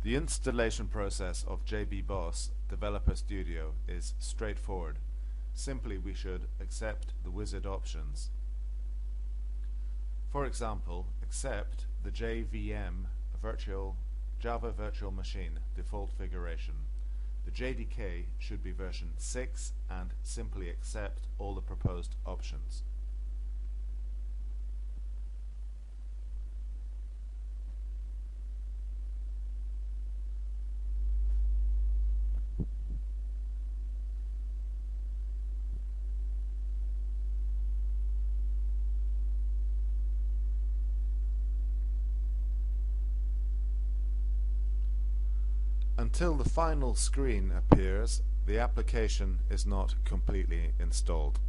The installation process of jboss Developer Studio is straightforward. Simply we should accept the wizard options. For example, accept the JVM Java Virtual Machine default configuration. The JDK should be version 6 and simply accept all the proposed options. Until the final screen appears, the application is not completely installed.